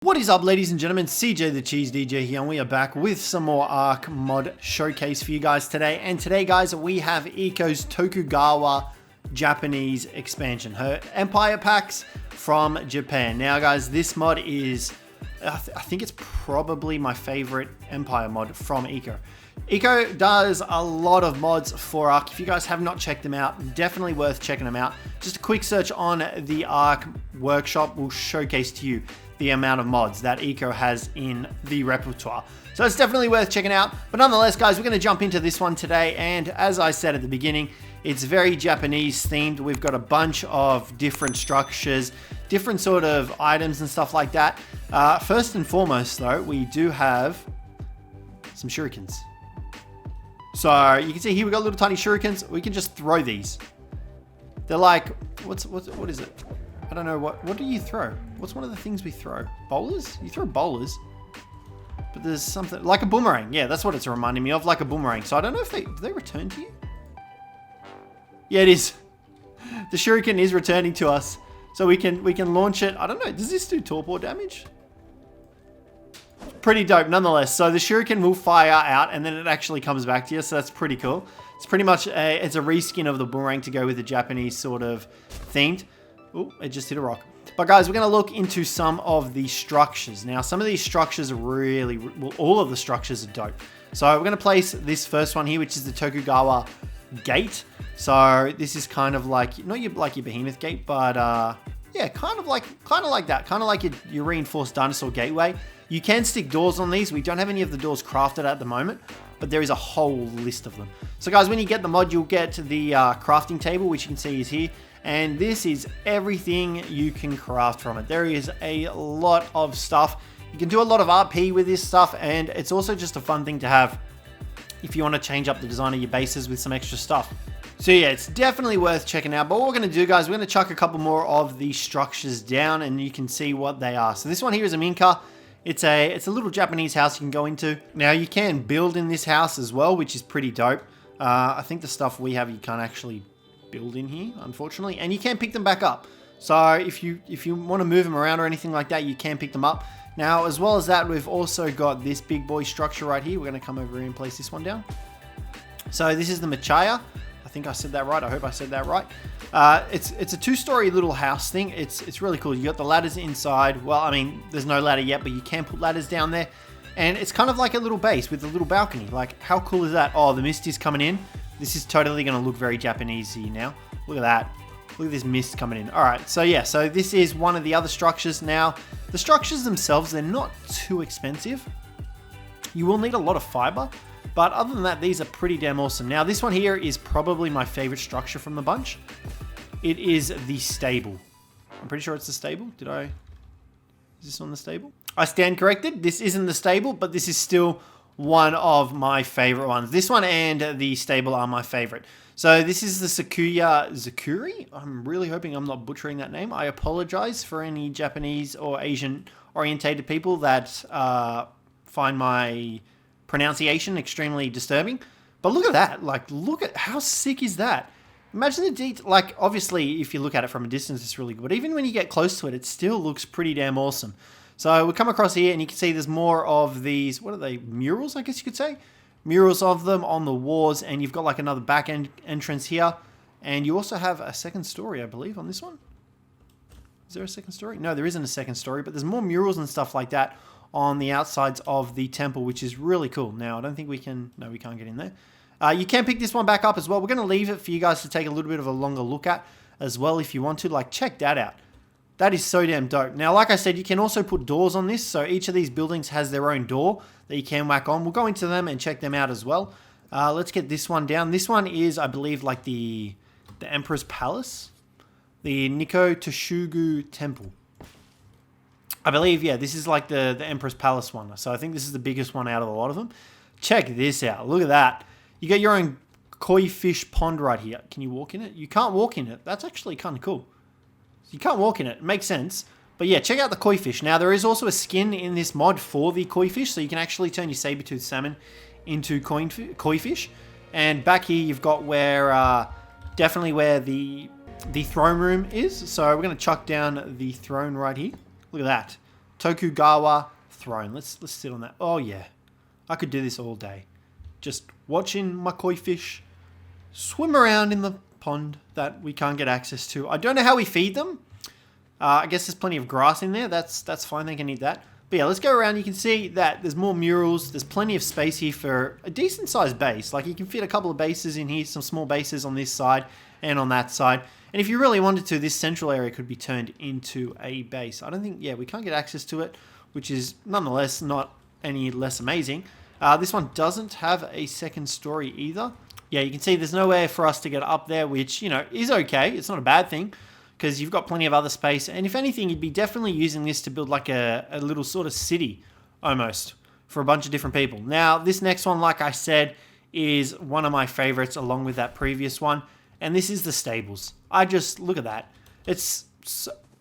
What is up, ladies and gentlemen? Cjthecheesedj here, and we are back with some more Arc mod showcase for you guys today. And today, guys, we have Iko's Tokugawa Japanese expansion, her Empire packs from Japan. Now, guys, this mod is, I think it's probably my favorite Empire mod from Iko. Iko does a lot of mods for Arc. If you guys have not checked them out, definitely worth checking them out. Just a quick search on the Arc workshop will showcase to you the amount of mods that Iko has in the repertoire. So it's definitely worth checking out. But nonetheless, guys, we're going to jump into this one today. And as I said at the beginning, it's very Japanese themed. We've got a bunch of different structures, different sort of items and stuff like that. First and foremost, though, we do have some shurikens. So you can see here we got little tiny shurikens. We can just throw these. They're like, what is it? I don't know, what do you throw? What's one of the things we throw? Bowlers? You throw bowlers. But there's something, like a boomerang. Yeah, that's what it's reminding me of, like a boomerang. So I don't know if do they return to you? Yeah, it is. The shuriken is returning to us. So we can launch it. I don't know, does this do torpor damage? Pretty dope nonetheless. So the shuriken will fire out and then it actually comes back to you. So that's pretty cool. It's pretty much it's a reskin of the boomerang to go with the Japanese sort of themed. Oh, it just hit a rock. But guys, we're going to look into some of the structures. Now, some of these structures are really, well, all of the structures are dope. So we're going to place this first one here, which is the Tokugawa Gate. So this is kind of like, not your behemoth gate, but yeah, kind of like that. Kind of like your reinforced dinosaur gateway. You can stick doors on these. We don't have any of the doors crafted at the moment, but there is a whole list of them. So guys, when you get the mod, you'll get the crafting table, which you can see is here. And this is everything you can craft from it. There is a lot of stuff. You can do a lot of RP with this stuff, and it's also just a fun thing to have if you want to change up the design of your bases with some extra stuff. So yeah, it's definitely worth checking out. But what we're going to do, guys, we're going to chuck a couple more of these structures down, and you can see what they are. So this one here is a minka. It's a little Japanese house you can go into. Now, you can build in this house as well, which is pretty dope. I think the stuff we have, you can't actually build in here, unfortunately, and you can pick them back up. So if you want to move them around or anything like that, you can pick them up. Now, as well as that, we've also got this big boy structure right here. We're going to come over here and place this one down. So this is the Machaya. I think I said that right. I hope I said that right. It's a two-story little house thing. It's really cool. You got the ladders inside. Well, I mean, there's no ladder yet, but you can put ladders down there. And it's kind of like a little base with a little balcony. Like, how cool is that? Oh, the mist is coming in. This is totally going to look very Japanese-y now. Look at that. Look at this mist coming in. All right, so yeah, so this is one of the other structures. Now, the structures themselves, they're not too expensive. You will need a lot of fiber, but other than that, these are pretty damn awesome. Now, this one here is probably my favorite structure from the bunch. It is the stable. I'm pretty sure it's the stable. Is this on the stable? I stand corrected. This isn't the stable, but this is still one of my favorite ones. This one and the stable are my favorite. So this is the Zakuri. I'm really hoping I'm not butchering that name. I apologize for any Japanese or Asian orientated people that find my pronunciation extremely disturbing. But look at that. Like, look at how sick is that? Imagine the detail. Like, obviously, if you look at it from a distance, it's really good. But even when you get close to it, it still looks pretty damn awesome. So we come across here and you can see there's more of these, what are they, murals, I guess you could say? Murals of them on the walls, and you've got like another back end entrance here. And you also have a second story, I believe, on this one. Is there a second story? No, there isn't a second story, but there's more murals and stuff like that on the outsides of the temple, which is really cool. Now, I don't think we can, no, we can't get in there. You can pick this one back up as well. We're going to leave it for you guys to take a little bit of a longer look at as well if you want to. Like, check that out. That is so damn dope. Now, like I said, you can also put doors on this. So each of these buildings has their own door that you can whack on. We'll go into them and check them out as well. Let's get this one down. This one is, I believe, like the Emperor's Palace. The Nikko Toshugu Temple. I believe, yeah, this is like the Emperor's Palace one. So I think this is the biggest one out of a lot of them. Check this out. Look at that. You got your own koi fish pond right here. Can you walk in it? You can't walk in it. That's actually kind of cool. You can't walk in it. It makes sense. But yeah, check out the koi fish. Now, there is also a skin in this mod for the koi fish, so you can actually turn your saber-toothed salmon into koi fish. And back here, you've got where, definitely where the throne room is. So we're going to chuck down the throne right here. Look at that. Tokugawa Throne. Let's sit on that. Oh yeah, I could do this all day. Just watching my koi fish swim around in the pond that we can't get access to. I don't know how we feed them. I guess there's plenty of grass in there. That's fine. They can eat that. But yeah, let's go around. You can see that there's more murals. There's plenty of space here for a decent sized base. Like you can fit a couple of bases in here, some small bases on this side and on that side. And if you really wanted to, this central area could be turned into a base. I don't think, yeah, we can't get access to it, which is nonetheless not any less amazing. This one doesn't have a second story either. Yeah, you can see there's nowhere for us to get up there, which, you know, is okay. It's not a bad thing because you've got plenty of other space. And if anything, you'd be definitely using this to build like a little sort of city almost for a bunch of different people. Now, this next one, like I said, is one of my favorites along with that previous one. And this is the stables. I just, look at that. It's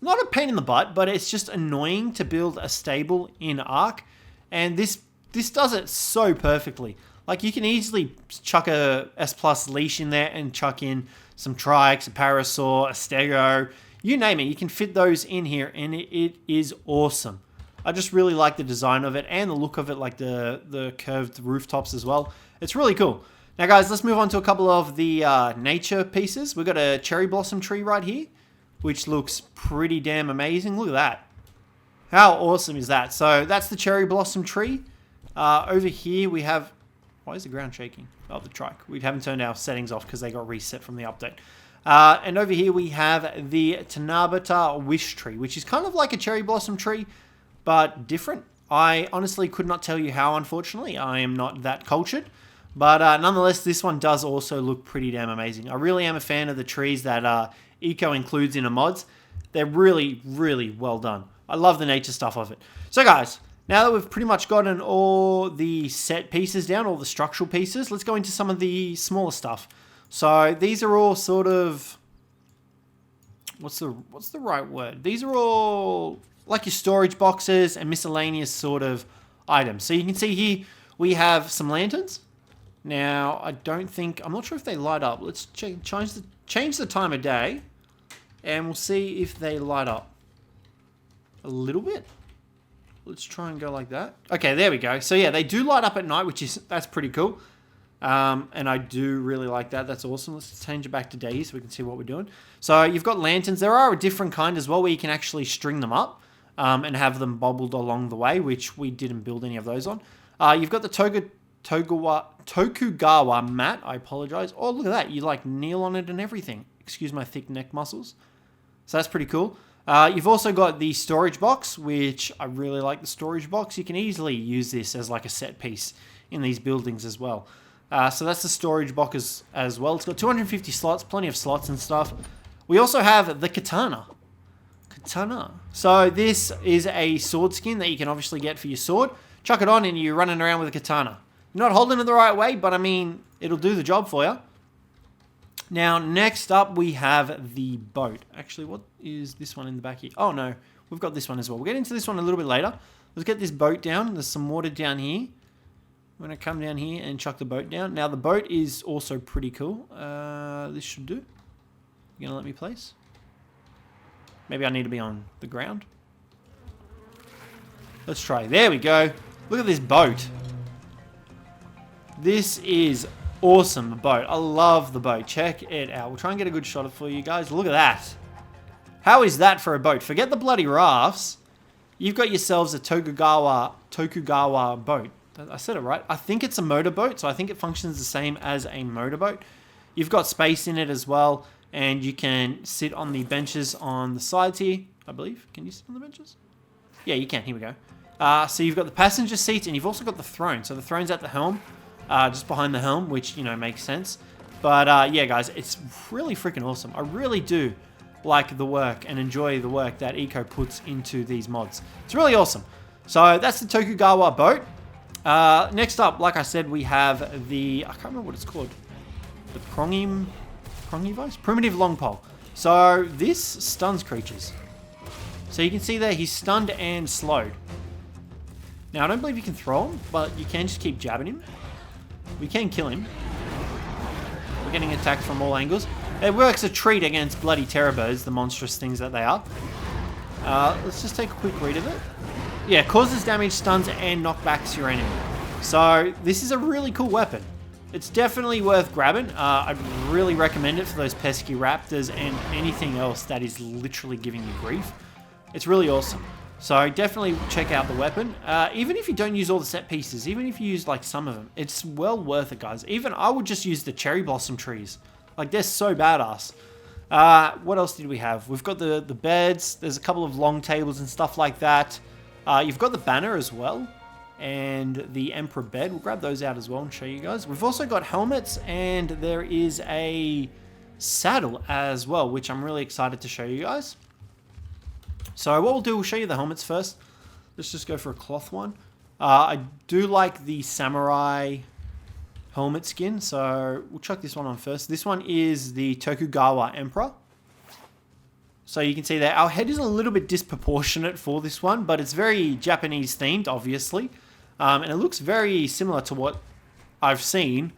not a pain in the butt, but it's just annoying to build a stable in Ark. And this does it so perfectly. Like you can easily chuck a S+ leash in there and chuck in some trikes, a parasaur, a stego, you name it. You can fit those in here and it is awesome. I just really like the design of it and the look of it, like the curved rooftops as well. It's really cool. Now guys, let's move on to a couple of the nature pieces. We've got a cherry blossom tree right here, which looks pretty damn amazing. Look at that. How awesome is that? So that's the cherry blossom tree. Over here we have... Why is the ground shaking? Oh, the trike. We haven't turned our settings off because they got reset from the update. And over here we have the Tanabata wish tree, which is kind of like a cherry blossom tree, but different. I honestly could not tell you how, unfortunately. I am not that cultured. But nonetheless, this one does also look pretty damn amazing. I really am a fan of the trees that Eco includes in the mods. They're really, really well done. I love the nature stuff of it. So guys, now that we've pretty much gotten all the set pieces down, all the structural pieces, let's go into some of the smaller stuff. So these are all sort of... What's the right word? These are all like your storage boxes and miscellaneous sort of items. So you can see here we have some lanterns. Now, I'm not sure if they light up. Let's change the time of day and we'll see if they light up a little bit. Let's try and go like that. Okay, there we go. So yeah, they do light up at night, that's pretty cool. And I do really like that. That's awesome. Let's change it back to day so we can see what we're doing. So you've got lanterns. There are a different kind as well where you can actually string them up and have them bobbled along the way, which we didn't build any of those on. You've got the Tokugawa mat. I apologize. Oh, look at that. You like kneel on it and everything. Excuse my thick neck muscles. So that's pretty cool. You've also got the storage box, which I really like the storage box. You can easily use this as like a set piece in these buildings as well. So that's the storage box as well. It's got 250 slots, plenty of slots and stuff. We also have the katana. So this is a sword skin that you can obviously get for your sword. Chuck it on and you're running around with a katana. You're not holding it the right way, but I mean, it'll do the job for you. Now, next up, we have the boat. Actually, what is this one in the back here? Oh, no. We've got this one as well. We'll get into this one a little bit later. Let's get this boat down. There's some water down here. I'm going to come down here and chuck the boat down. Now, the boat is also pretty cool. This should do. You going to let me place? Maybe I need to be on the ground. Let's try. There we go. Look at this boat. This is awesome, the boat. I love the boat. Check it out. We'll try and get a good shot of it for you guys. Look at that. How is that for a boat? Forget the bloody rafts. You've got yourselves a Tokugawa boat. I said it right. I think it's a motorboat, so I think it functions the same as a motorboat. You've got space in it as well, and you can sit on the benches on the sides here, I believe. Can you sit on the benches? Yeah, you can. Here we go. So you've got the passenger seats, and you've also got the throne. So the throne's at the helm. Just behind the helm, which, you know, makes sense. But, yeah, guys, it's really freaking awesome. I really do like the work and enjoy the work that Eco puts into these mods. It's really awesome. So that's the Tokugawa boat. Next up, like I said, we have the... I can't remember what it's called. The Chromium device? Primitive long pole. So this stuns creatures. So you can see there, he's stunned and slowed. Now, I don't believe you can throw him, but you can just keep jabbing him. We can kill him. We're getting attacked from all angles. It works a treat against bloody terror birds, the monstrous things that they are. Let's just take a quick read of it. yeah, causes damage, stuns, and knockbacks your enemy. So this is a really cool weapon. It's definitely worth grabbing. I'd really recommend it for those pesky raptors and anything else that is literally giving you grief. It's really awesome. So definitely check out the weapon. Even if you don't use all the set pieces, even if you use like some of them, it's well worth it, guys. Even I would just use the cherry blossom trees. Like, they're so badass. What else did we have? We've got the beds. There's a couple of long tables and stuff like that. You've got the banner as well. And the Emperor bed. We'll grab those out as well and show you guys. We've also got helmets, and there is a saddle as well, which I'm really excited to show you guys. So what we'll do, we'll show you the helmets first. Let's just go for a cloth one. I do like the samurai helmet skin, so we'll chuck this one on first. This one is the Tokugawa Emperor. So you can see that our head is a little bit disproportionate for this one, but it's very Japanese themed, obviously. And it looks very similar to what I've seen,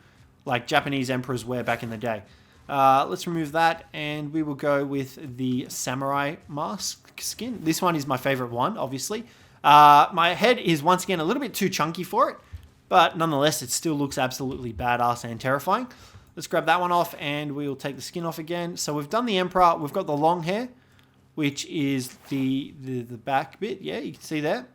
like Japanese emperors wear back in the day. Let's remove that, and we will go with the samurai mask skin. This one is my favorite one, obviously. My head is once again a little bit too chunky for it, but nonetheless, it still looks absolutely badass and terrifying. Let's grab that one off, and we will take the skin off again. So we've done the Emperor. We've got the long hair, which is the back bit. Yeah, you can see there.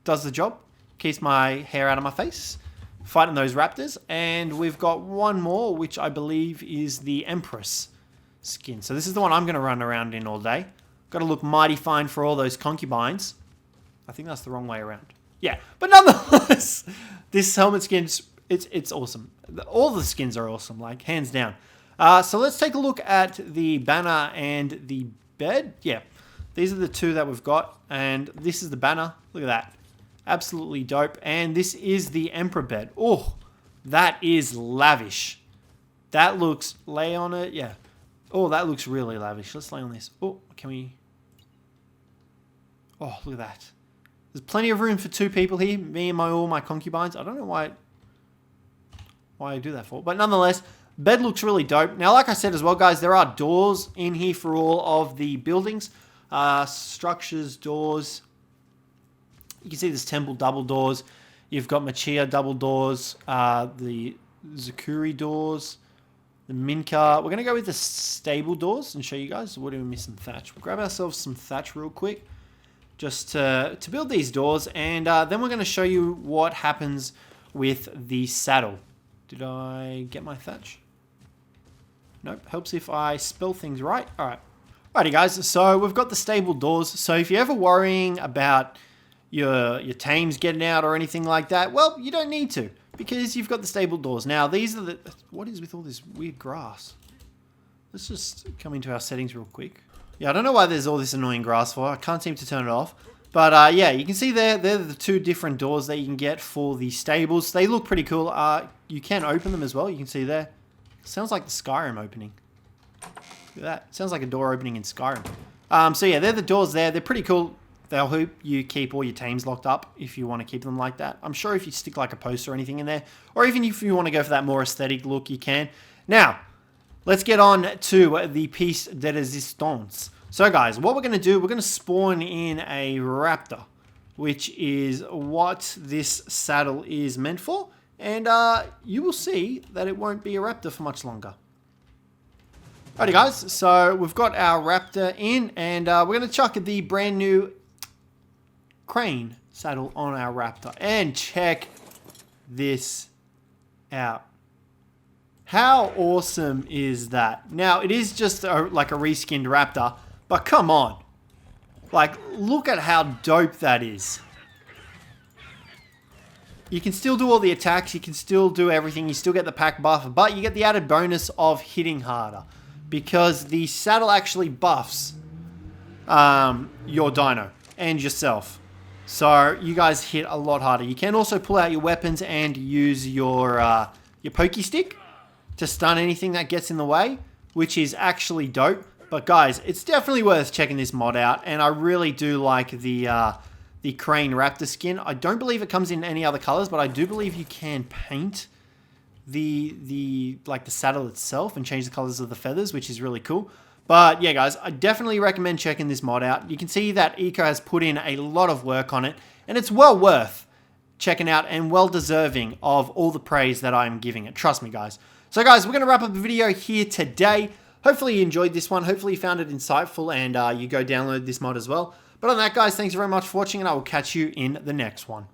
Does the job. Keeps my hair out of my face. Fighting those raptors. And we've got one more, which I believe is the Empress Skin. So this is the one I'm going to run around in all day. Got to look mighty fine for all those concubines. I think that's the wrong way around. Yeah, but nonetheless, this helmet skin's it's awesome. All the skins are awesome, like hands down. So let's take a look at the banner and the bed. Yeah, these are the two that we've got, and this is the banner. Look at that. Absolutely dope. And this is the Emperor bed. Oh, that is lavish. That looks, lay on it. Yeah. Oh, that looks really lavish. Let's lay on this. Oh, can we? Oh, look at that. There's plenty of room for two people here. Me and all my concubines. I don't know why I do that for. But nonetheless, bed looks really dope. Now, like I said as well, guys, there are doors in here for all of the buildings. Structures, doors. You can see there's temple double doors. You've got Machiya double doors. The Zakuri doors. The Minka. We're going to go with the stable doors and show you guys. What do we miss? Some thatch. We'll grab ourselves some thatch real quick. Just to build these doors. And then we're going to show you what happens with the saddle. Did I get my thatch? Nope. Helps if I spell things right. Alright. Alrighty guys. So we've got the stable doors. So if you're ever worrying about your tames getting out or anything like that, well, you don't need to, because you've got the stable doors. Now, these are the... What is with all this weird grass? Let's just come into our settings real quick. Yeah, I don't know why there's all this annoying grass for. I can't seem to turn it off. But, yeah, you can see there, they're the two different doors that you can get for the stables. They look pretty cool. You can open them as well. You can see there. Sounds like the Skyrim opening. Look at that. Sounds like a door opening in Skyrim. So, yeah, they're the doors there. They're pretty cool. They'll help you keep all your tames locked up if you want to keep them like that. I'm sure if you stick like a poster or anything in there, or even if you want to go for that more aesthetic look, you can. Now, let's get on to the piece de resistance. So guys, what we're going to do, we're going to spawn in a raptor, which is what this saddle is meant for. And you will see that it won't be a raptor for much longer. Alrighty guys, so we've got our raptor in, and we're going to chuck the brand new crane saddle on our raptor. And check this out. How awesome is that? Now, it is just like a reskinned raptor, but come on. Like, look at how dope that is. You can still do all the attacks, you can still do everything, you still get the pack buff, but you get the added bonus of hitting harder, because the saddle actually buffs your dino and yourself. So you guys hit a lot harder. You can also pull out your weapons and use your pokey stick to stun anything that gets in the way, which is actually dope. But guys, it's definitely worth checking this mod out, and I really do like the crane raptor skin. I don't believe it comes in any other colors, but I do believe you can paint the saddle itself and change the colors of the feathers, which is really cool. But yeah, guys, I definitely recommend checking this mod out. You can see that Eco has put in a lot of work on it, and it's well worth checking out and well deserving of all the praise that I'm giving it. Trust me, guys. So guys, we're going to wrap up the video here today. Hopefully you enjoyed this one. Hopefully you found it insightful and you go download this mod as well. But on that, guys, thanks very much for watching, and I will catch you in the next one.